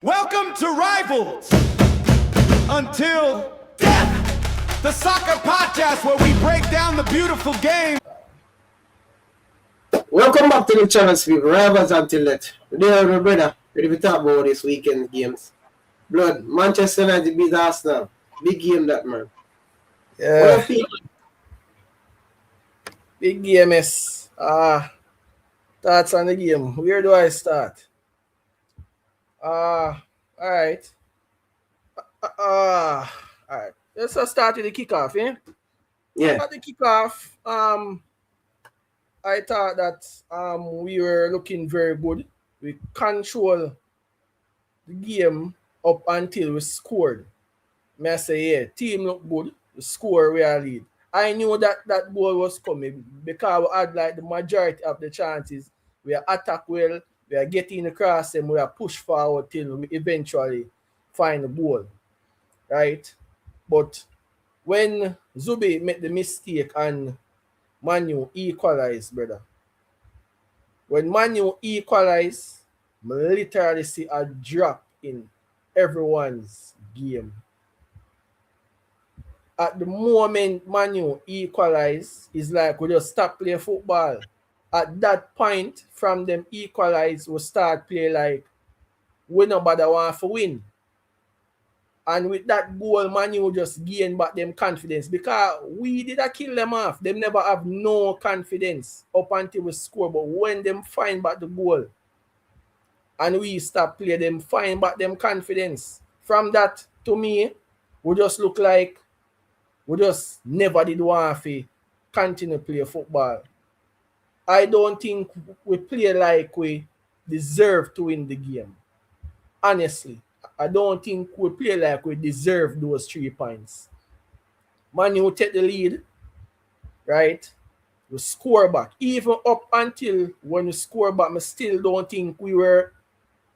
Welcome to Rivals Until Death, the soccer podcast where we break down the beautiful game. Welcome back to the channel, people. Rivals Until Death. Today, my brother, ready to talk about this weekend games. Blood, Manchester United beat Arsenal. Big game, that man. Yeah. What you feel? Big game is thoughts on the game. Where do I start? All right. All right. Let's just start with the kickoff, eh? Yeah. At the kickoff, I thought that we were looking very good. We control the game up until we scored. May I say, yeah, team look good. The score we are lead. I knew that goal was coming because we had like the majority of the chances. We are attack well, we are getting across them, we are push forward till we eventually find the goal. Right? But when Zubi made the mistake and Manu equalized, brother. When Manu equalized, I literally see a drop in everyone's game. At the moment Manu equalize, it's like we just stop playing football. At that point, from them equalize, we start play like we nobody want to win. And with that goal, Manu just gain back them confidence because we did a kill them off. Them never have no confidence up until we score. But when them find back the goal and we start play, them find back them confidence. From that, to me, we just look like we just never did want to continue play football. I don't think we play like we deserve to win the game. Honestly, I don't think we play like we deserve those 3 points. Man, you take the lead, right? We score back. Even up until when we score back, I still don't think we were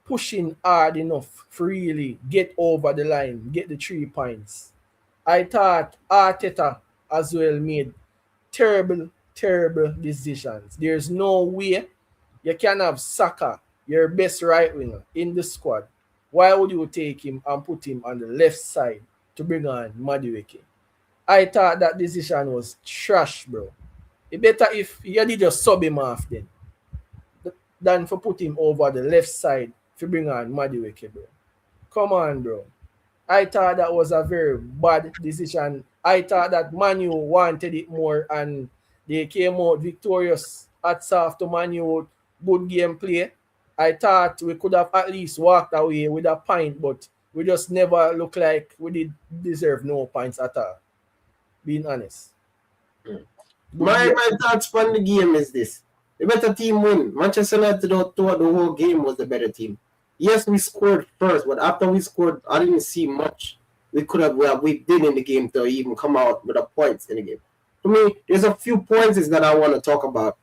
pushing hard enough to really get over the line, get the 3 points. I thought Arteta as well made terrible decisions. There's no way you can have Saka, your best right winger, in the squad. Why would you take him and put him on the left side to bring on Madueke? I thought that decision was trash, bro. It better if you did just sub him off then than for put him over the left side to bring on Madueke, bro. Come on, bro. I thought that was a very bad decision. I thought that Manu wanted it more and they came out victorious at half to Manu. Good gameplay. I thought we could have at least walked away with a point, but we just never look like we did deserve no points at all. Being honest. My thoughts on the game is this. The better team win. Manchester United throughout the whole game was the better team. Yes, we scored first, but after we scored, I didn't see much we did in the game to even come out with the points in the game. To me, there's a few points that I want to talk about.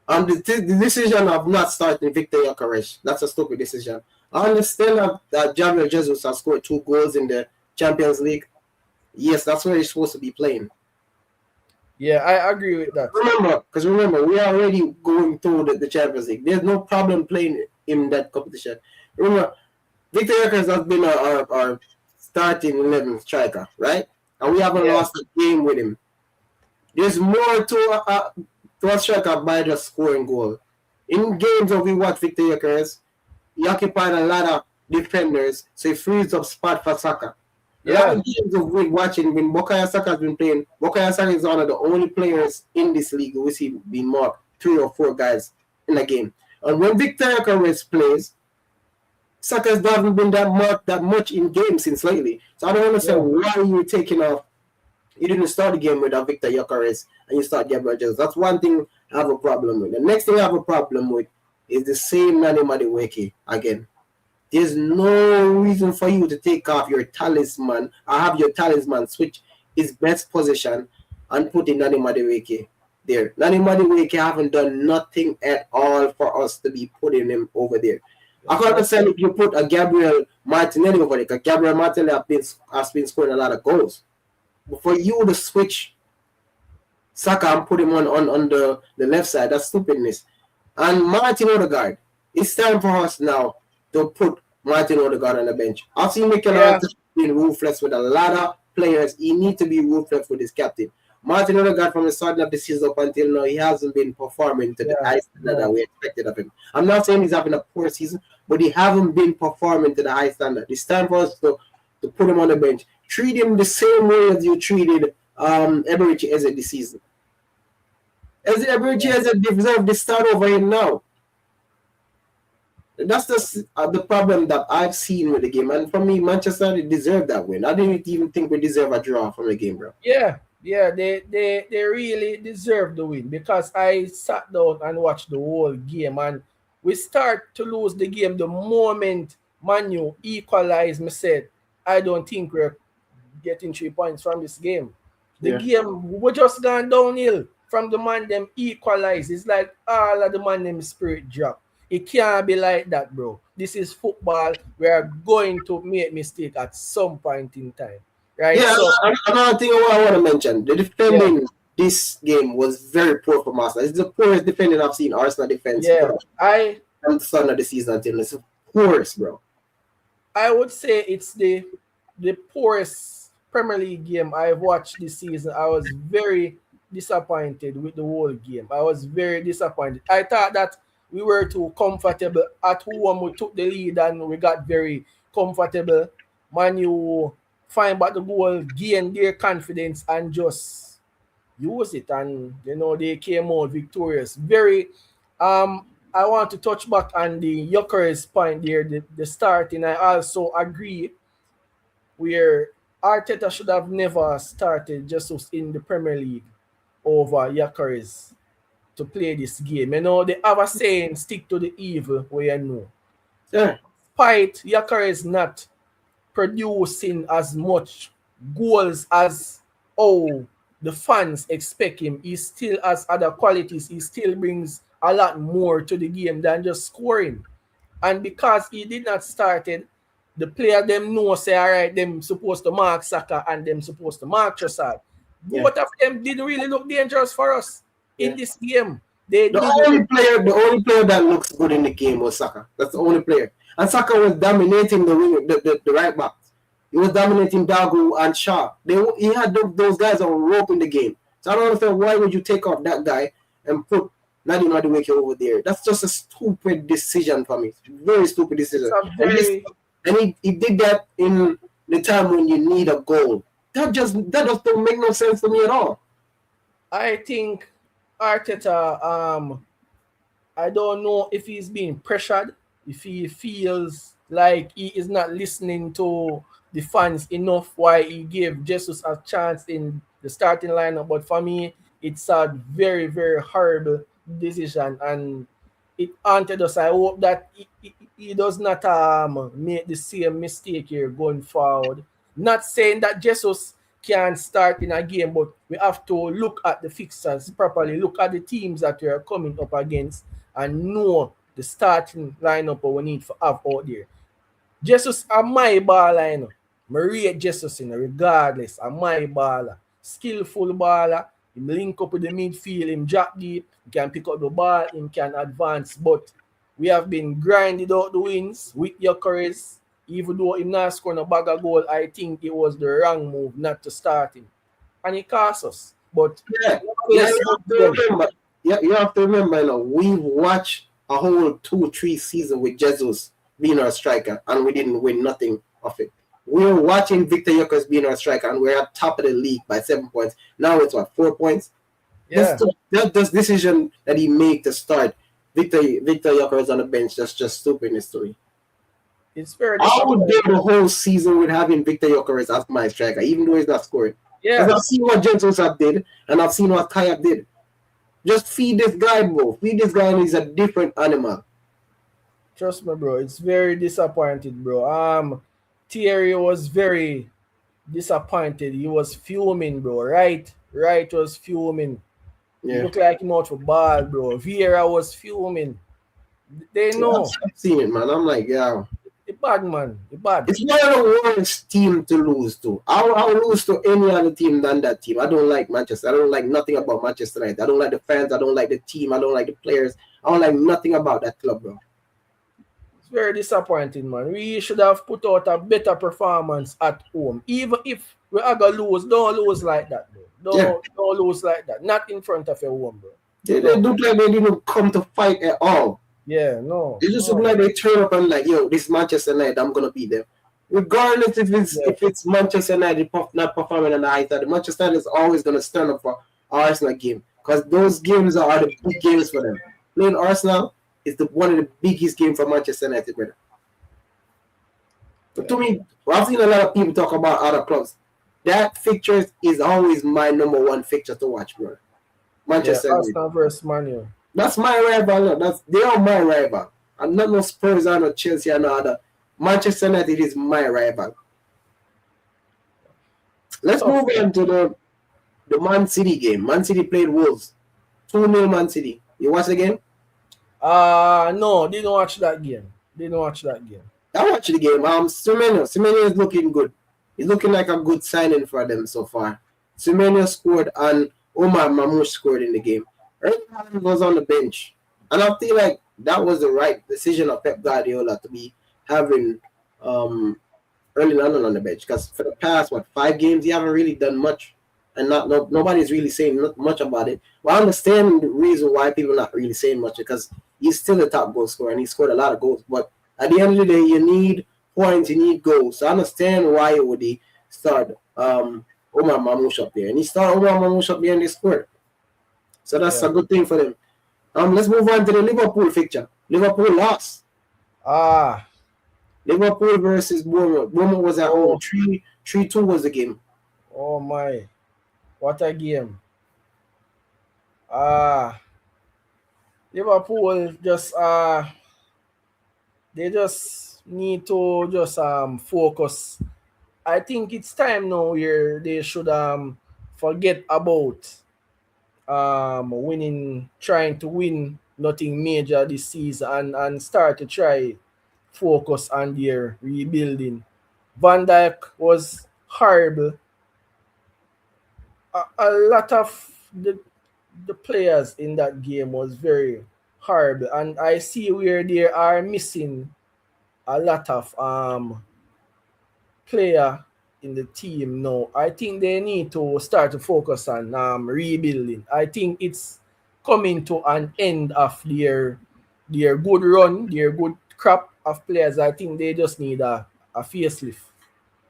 The decision of not starting Victor Gyökeres, that's a stupid decision. I understand that Gabriel Jesus has scored 2 goals in the Champions League. Yes, that's where he's supposed to be playing. Yeah, I agree with that. Remember, we are already going through the Champions League. There's no problem playing in that competition. Remember, Victor Gyökeres has been our starting 11 striker, right? And we haven't lost a game with him. There's more to a striker by just scoring goal. In games that we watch Victor Gyökeres, he occupied a lot of defenders, so he frees up spot for Saka. A lot of games of watching when Bukayo Saka has been playing, Bukayo Saka is one of the only players in this league who we see being marked 3 or 4 guys in a game. And when Victor Gyökeres plays, Saka's haven't been marked that much in games since lately. So I don't understand why you were taking off. You didn't start the game with Victor Gyökeres and you start Gabriel Jesus. That's one thing I have a problem with. The next thing I have a problem with is the same Nani Madueke again. There's no reason for you to take off your talisman or have your talisman switch his best position and put in Nani Madueke there. Nani Madueke haven't done nothing at all for us to be putting him over there. I can understand if you put a Gabriel Martinelli over there, because Gabriel Martinelli has been scoring a lot of goals. But for you to switch Saka and put him on the left side, that's stupidness. And Martin Odegaard, it's time for us now to put Martin Odegaard on the bench. I've seen Mikel Yeah. Arteta being ruthless with a lot of players. He needs to be ruthless with his captain. Martin Odegaard from the start of the season up until now, he hasn't been performing to the high standard that we expected of him. I'm not saying he's having a poor season, but he haven't been performing to the high standard. It's time for us to put him on the bench. Treat him the same way as you treated Eberechi Eze this season. Eberechi Eze deserves the start over him now. That's the problem that I've seen with the game. And for me, Manchester United deserved that win. I didn't even think we deserve a draw from the game, bro. Yeah, they really deserve the win because I sat down and watched the whole game, and we start to lose the game the moment Manu equalized. Me said, I don't think we're getting 3 points from this game. The game we just gone downhill from the man them equalize. It's like all of the man them spirit drop. It can't be like that, bro. This is football. We are going to make mistake at some point in time. Right? Yeah, so, another thing I want to mention, the defending this game was very poor from Arsenal. It's the poorest defending I've seen Arsenal defense I from the start of the season until it's the poorest, bro. I would say it's the poorest Premier League game I've watched this season. I was very disappointed with the whole game. I was very disappointed. I thought that we were too comfortable at home. We took the lead and we got very comfortable. Man, you find back the goal, gain their confidence and just use it. And, you know, they came out victorious. Very, I want to touch back on the Gyökeres point there, the starting. I also agree where Arteta should have never started Jesus in the Premier League over Gyökeres to play this game. You know, they have a saying, stick to the evil where you know. Yeah. Despite Gyökeres not producing as much goals as the fans expect him, he still has other qualities. He still brings a lot more to the game than just scoring. And because he did not start it, the player them know say, all right, them supposed to mark Saka and them supposed to mark Trossard. Both of them didn't really look dangerous for us in this game. The only player that looks good in the game was Saka. That's the only player. And Saka was dominating the right back. He was dominating Dagu and Shaw. He had those guys on rope in the game. So I don't understand why would you take off that guy and put Nadim Madueke over there. That's just a stupid decision for me. Very stupid decision. And he did that in the time when you need a goal. That just don't make no sense to me at all. I think Arteta, I don't know if he's being pressured, if he feels like he is not listening to the fans enough why he gave Jesus a chance in the starting lineup. But for me, it's a very, very horrible decision, and it haunted us. I hope that he does not make the same mistake here going forward. Not saying that Jesus can start in a game, but we have to look at the fixtures properly, look at the teams that we are coming up against, and know the starting lineup we need to have out there. Jesus a my baller, you know. I rate Jesus, you know, regardless. A my baller. Skillful baller. He link up with the midfield, him drop deep, he can pick up the ball, he can advance. But we have been grinding out the wins with Gyökeres. Even though he not scoring a bag of goal, I think it was the wrong move not to start him. And it cost us. But you have to remember, you know, we've watched a whole 2-3 season with Jesus being our striker, and we didn't win nothing of it. We were watching Victor Gyökeres being our striker, and we're at top of the league by 7 points. Now it's 4 points? Yeah. This decision that he made to start Victor Gyökeres on the bench, that's just stupid history. It's very I would do the whole season with having Victor Gyökeres as my striker, even though he's not scoring. Yeah. Because I've seen what Jesus did, and I've seen what Kayab did. Just feed this guy, bro. Feed this guy, and he's a different animal. Trust me, bro. It's very disappointed, bro. Thierry was very disappointed. He was fuming, bro. Right was fuming. Yeah. He looked like him out for ball, bro. Vieira was fuming. They know. I've seen it, man. I'm like, yeah. The bad man. The bad. It's one of the worst team to lose to. I'll lose to any other team than that team. I don't like Manchester. I don't like nothing about Manchester United. I don't like the fans. I don't like the team. I don't like the players. I don't like nothing about that club, bro. It's very disappointing, man. We should have put out a better performance at home. Even if we are gonna lose, don't lose like that, bro. Don't lose like that. Not in front of your home, bro. They look like they didn't come to fight at all. Yeah, no. They just look like they turn up and like, yo, this Manchester United, I'm gonna beat them. Regardless if it's Manchester United not performing on the high side, Manchester United is always gonna stand up for Arsenal game because those games are the big games for them. Playing Arsenal is one of the biggest games for Manchester United, brother. But to me, I've seen a lot of people talk about other clubs. That fixture is always my number one fixture to watch, bro. Manchester United. Arsenal versus Man U. That's my rival. They are my rival. I'm not no Spurs or no Chelsea or no other. Manchester United is my rival. Let's move on to the Man City game. Man City played Wolves. 2-0 Man City. You watch the game? No, didn't watch that game. I watched the game. Semenyo is looking good. He's looking like a good signing for them so far. Semenyo scored and Omar Mamouche scored in the game. Erling Haaland was on the bench. And I feel like that was the right decision of Pep Guardiola to be having Erling Haaland on the bench. Because for the past, 5 games, he haven't really done much. And nobody's really saying much about it. Well, I understand the reason why people are not really saying much because he's still the top goal scorer and he scored a lot of goals. But at the end of the day, you need points, you need goals. So I understand why would he start Omar Mamouche up there. And he started Omar Mamouche up there and they scored. So that's a good thing for them. Let's move on to the Liverpool fixture. Liverpool lost. Liverpool versus Bournemouth. Bournemouth was at home. 3-2 was the game. Oh my. What a game. Liverpool just they just need to just focus. I think it's time now where they should forget about trying to win nothing major this season and start to try focus on their rebuilding. Van Dijk was horrible. A lot of the players in that game was very horrible, and I see where they are missing a lot of player in the team now. I think they need to start to focus on rebuilding. I think it's coming to an end of their good run, their good crop of players. I think they just need a facelift.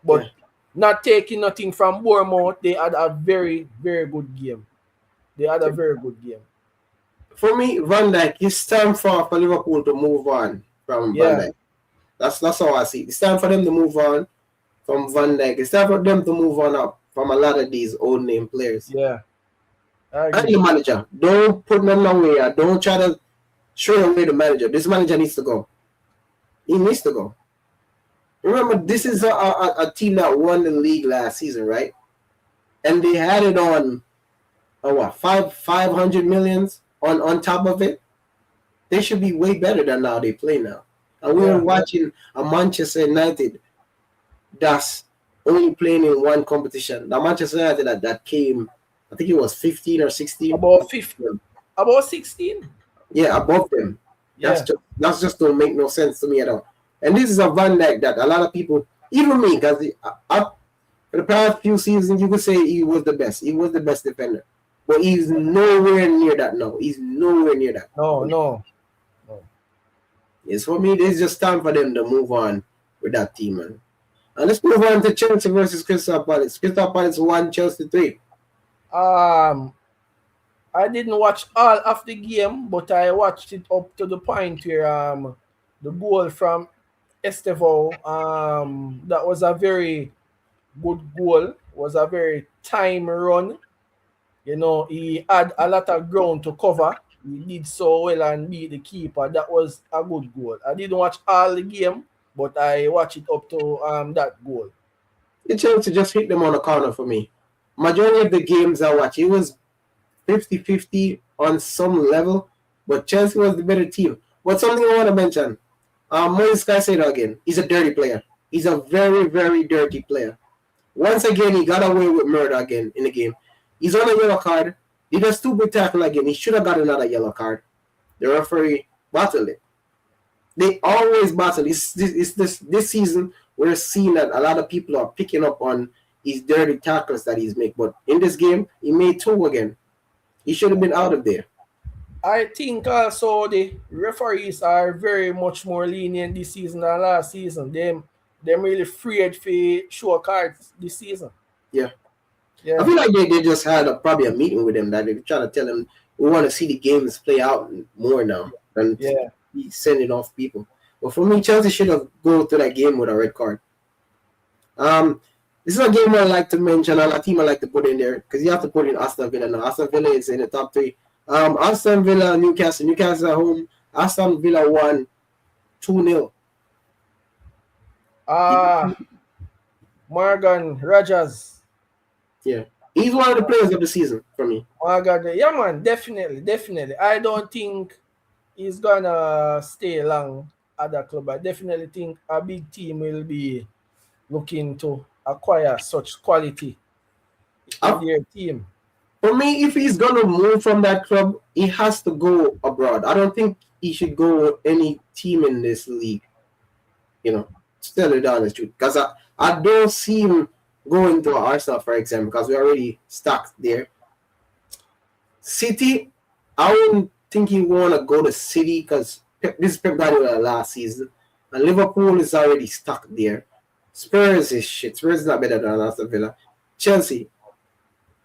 But not taking nothing from Bournemouth, they had a very, very good game. For me, Van Dijk, it's time for Liverpool to move on from Van Dijk. That's how I see it. It's time for them to move on from Van Dijk. It's time for them to move on up from a lot of these old name players. Yeah. And the manager. Don't put them away. Don't try to show away the manager. This manager needs to go. He needs to go. Remember, this is a team that won the league last season, right? And they had it on 500 millions on top of it. They should be way better than now they play now. And we're watching a Manchester United that's only playing in one competition. The Manchester United that came, I think it was 15 or 16. About 15. About 16? Yeah, above them. Yeah. That's just don't make no sense to me at all. And this is a Van Dijk that a lot of people, even me, because for the past few seasons, you could say he was the best. He was the best defender. But he's nowhere near that now. He's nowhere near that. No. Yes, for me, it's just time for them to move on with that team, man. And let's move on to Chelsea versus Crystal Palace. Crystal Palace 1, Chelsea 3. I didn't watch all of the game, but I watched it up to the point where the goal from Estevao, that was a very good goal. Was a very time run. You know, he had a lot of ground to cover. He did so well and beat the keeper. That was a good goal. I didn't watch all the game, but I watched it up to that goal. The Chelsea just hit them on the corner for me. Majority of the games I watched, it was 50-50 on some level, but Chelsea was the better team. But something I want to mention, Moise Caicedo again, he's a dirty player. He's a very, very dirty player. Once again, he got away with murder again in the game. He's on a yellow card. He does stupid tackle again. He should have got another yellow card. The referee bottled it. They always battle. This season we're seeing that a lot of people are picking up on his dirty tackles that he's made. But in this game, he made 2 again. He should have been out of there. I think also the referees are very much more lenient this season than last season. Them really afraid for show cards this season. Yeah. Yeah. I feel like they just had probably a meeting with him that they're trying to tell him we want to see the games play out more now than sending off people. But for me, Chelsea should have go to that game with a red card. This is a game I like to mention and a team I like to put in there because you have to put in Aston Villa now. Aston Villa is in the top 3. Aston Villa, Newcastle at home. Aston Villa won 2-0. Morgan Rogers. Yeah. He's one of the players of the season for me. Morgan, yeah, man, definitely. I don't think he's gonna stay long at that club. I definitely think a big team will be looking to acquire such quality in their team. For me, if he's gonna move from that club, he has to go abroad. I don't think he should go with any team in this league. You know, to tell you the honest truth, because I don't see him going to Arsenal, for example, because we're already stuck there. City, I wouldn't think he want to go to City because this is Pep Guardiola last season, and Liverpool is already stuck there. Spurs is shit. Spurs is not better than Aston Villa. Chelsea,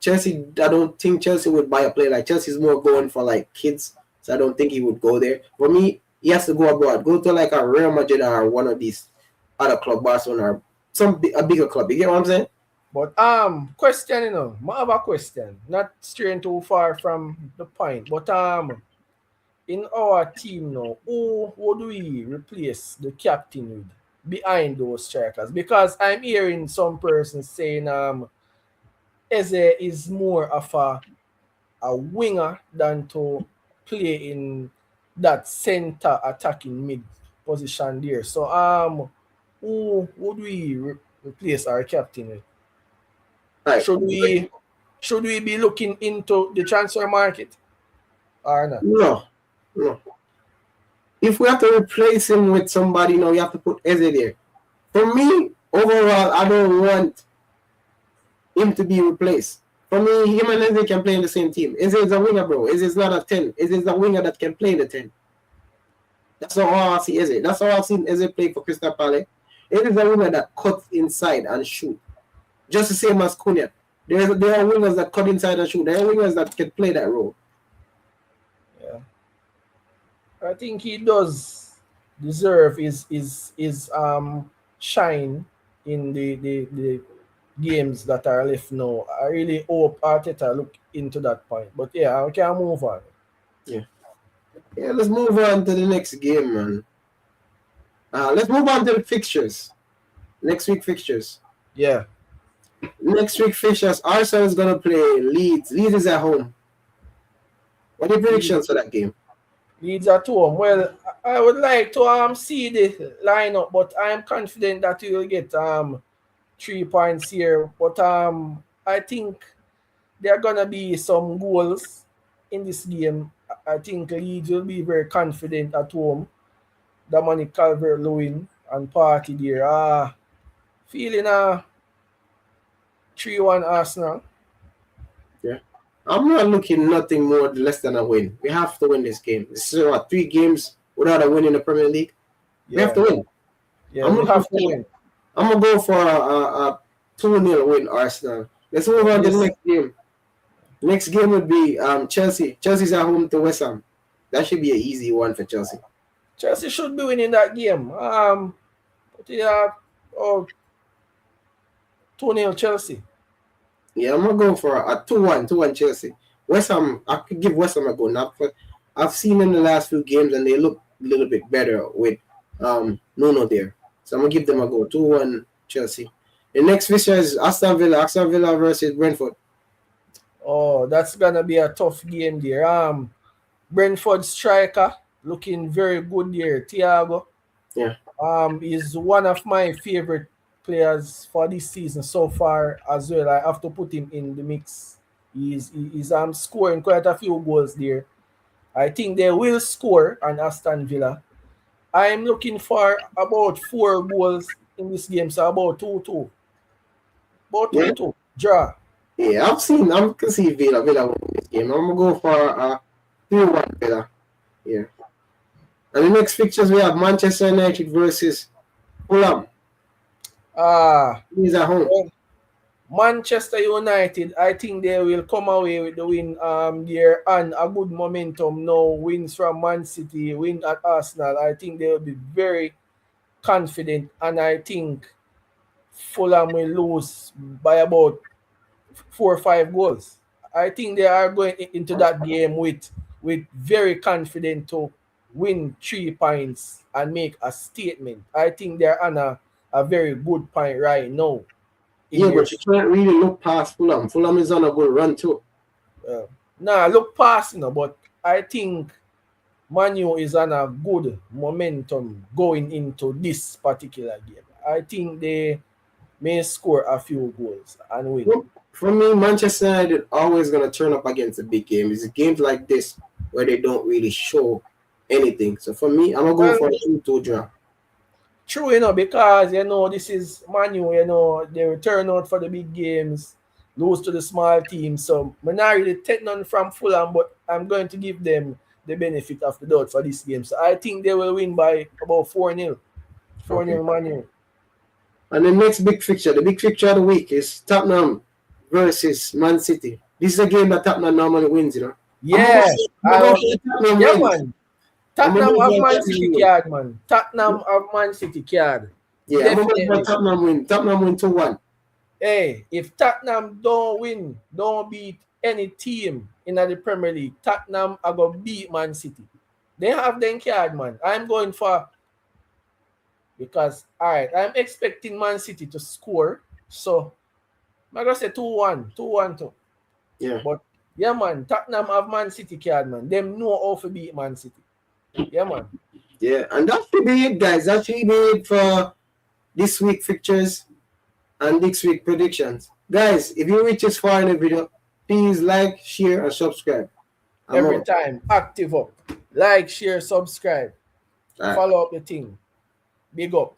I don't think Chelsea would buy a player like Chelsea's more going for like kids, so I don't think he would go there. For me, he has to go abroad. Go to like a Real Madrid or one of these other club, Barcelona or a bigger club. You get what I'm saying? But question, I have a question. Not straying too far from the point, but in our team now, who would we replace the captain with behind those strikers? Because I'm hearing some persons saying Eze is more of a winger than to play in that center attacking mid position there. So who would we replace our captain with? Right. Should we be looking into the transfer market or not? No. If we have to replace him with somebody, you have to put Eze there. For me, overall, I don't want him to be replaced. For me, him and Eze can play in the same team. Eze is a winger, bro. Eze is not a 10. Eze is a winger that can play in the 10. That's all I see Eze. That's all I've seen Eze play for Crystal Palace. Eze is a winger that cuts inside and shoot. Just the same as Cunha. There are wingers that cut inside and shoot. There are wingers that can play that role. Yeah. I think he does deserve his shine in the games that are left now. I really hope Arteta look into that point. But yeah, I can move on. Yeah, let's move on to the next game, man. Let's move on to the fixtures. Next week fixtures. Yeah. Next week fixtures. Arsenal is gonna play Leeds. Leeds is at home. What are your predictions for that game? Leeds at home. Well, I would like to see the lineup, but I am confident that we will get 3 points here. But I think there are gonna be some goals in this game. I think Leeds will be very confident at home. Dominic Calvert-Lewin and Party there. Feeling 3-1 Arsenal. Yeah. I'm not looking nothing more less than a win. We have to win this game. This is 3 games without a win in the Premier League. Yeah. We have to win. Yeah, we have to win. I'm going to go for a 2-0 win, Arsenal. Let's move on to the next game. Next game would be Chelsea. Chelsea's at home to West Ham. That should be an easy one for Chelsea. Chelsea should be winning that game. 2-0 Chelsea. Yeah, I'm going to go for a 2-1 Chelsea. West Ham, I could give West Ham a go. Now, I've seen them in the last few games, and they look a little bit better with Nuno there. So I'm going to give them a go. 2-1 Chelsea. The next fixture is Aston Villa. Aston Villa versus Brentford. Oh, that's going to be a tough game there. Brentford striker looking very good there. Thiago. Yeah. Is one of my favorite players for this season so far as well. I have to put him in the mix. He's scoring quite a few goals there. I think they will score on Aston Villa. I'm looking for about 4 goals in this game, so about 2-2. About Yeah. 2-2. Draw. Yeah, I can see Villa winning this game. I'm gonna go for 3-1 Villa. Yeah. And the next fixtures we have Manchester United versus Fulham. Ah, These are home. well, Manchester United, I think they will come away with the win. They're on a good momentum now. Wins from Man City, win at Arsenal. I think they will be very confident, and I think Fulham will lose by about 4 or 5 goals. I think they are going into that game with very confident to win 3 points and make a statement. I think they're on a very good point right now. Yeah, but you can't really look past Fulham. Fulham is on a good run too. Nah, look past, but I think Manu is on a good momentum going into this particular game. I think they may score a few goals and win. Well, for me, Manchester United always gonna turn up against the big games. It's games like this where they don't really show anything. So for me, I'm gonna go for a 2-2 draw. True, because this is Manu, they return out for the big games, lose to the small teams. So I'm not really taking none from Fulham, but I'm going to give them the benefit of the doubt for this game. So I think they will win by about 4-0. 4-0 Manu. And the next big fixture, the big fixture of the week is Tottenham versus Man City. This is a game that Tottenham normally wins, Yeah, Tottenham yeah, wins. man. Tottenham have Man City card, man. Tottenham have Man City card. Yeah, I'm going to Tottenham win. Tottenham win 2-1. Hey, if Tottenham don't win, don't beat any team in the Premier League, Tottenham are going to beat Man City. They have them card, man. I'm going for... Because, all right, I'm expecting Man City to score. So, I'm going to say 2-1. 2-1-2. Yeah. But, yeah, man, Tottenham have Man City card, man. Them know how to beat Man City. Yeah, man. Yeah, and that should be it, guys. That should be it for this week fixtures and next week predictions. Guys, if you reach this far in the video, please like, share, and subscribe. Every time, active up. Like, share, subscribe. Right. Follow up the thing. Big up.